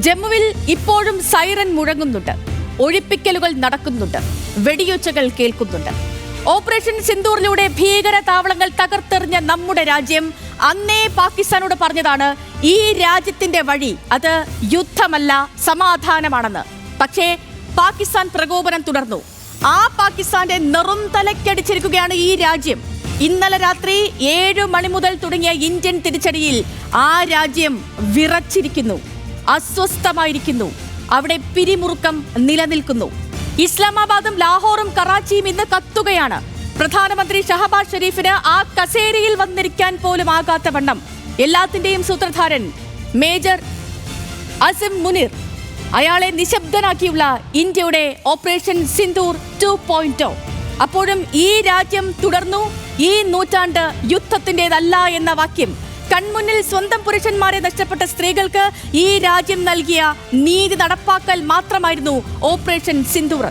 ജമ്മുവിൽ ഇപ്പോഴും സൈറൻ മുഴങ്ങുന്നുണ്ട്, ഒഴിപ്പിക്കലുകൾ നടക്കുന്നുണ്ട്, വെടിയൊച്ചകൾ കേൾക്കുന്നുണ്ട്. ഓപ്പറേഷൻ സിന്ദൂറിലൂടെ ഭീകര താവളങ്ങൾ തകർത്തെറിഞ്ഞ നമ്മുടെ രാജ്യം അന്നേ പാകിസ്ഥാനോട് പറഞ്ഞതാണ് ഈ രാജ്യത്തിന്റെ വഴി അത് യുദ്ധമല്ല സമാധാനമാണെന്ന്. പക്ഷേ പാകിസ്ഥാൻ പ്രകോപനം തുടർന്നു. ആ പാകിസ്ഥാന്റെ നെറും തലക്കടിച്ചിരിക്കുകയാണ് ഈ രാജ്യം. ഇന്നലെ രാത്രി 7 മണി മുതൽ തുടങ്ങിയ ഇന്ത്യൻ തിരിച്ചടിയിൽ ആ രാജ്യം വിറച്ചിരിക്കുന്നു, അസ്വസ്ഥമായിരിക്കുന്നു. അവിടെ പിരിമുറുക്കം നിലനിൽക്കുന്നു. ഇസ്ലാമാബാദും ലാഹോറും കറാച്ചിയും ഇന്ന് കത്തുകയാണ്. പ്രധാനമന്ത്രി ഷഹബാസ് ഷെരീഫിന് ആ കസേരയിൽ വന്നിരിക്കാൻ പോലും ആകാത്ത വണ്ണം എല്ലാത്തിന്റെയും സൂത്രധാരൻ മേജർ അസിം മുനീർ, അയാളെ നിശബ്ദനാക്കിയുള്ള ഇന്ത്യയുടെ ഓപ്പറേഷൻ സിന്ദൂർ 2.0. അപ്പോഴും ഈ രാജ്യം തുടർന്നു. ഈ നൂറ്റാണ്ട് യുദ്ധത്തിൻ്റെതല്ല എന്ന വാക്യം കൺമുന്നിൽ സ്വന്തം പുരുഷന്മാരെ നഷ്ടപ്പെട്ട സ്ത്രീകൾക്ക് ഈ രാജ്യം നൽകിയ നീതി നടപ്പാക്കൽ മാത്രമായിരുന്നു ഓപ്പറേഷൻ സിന്ദൂർ.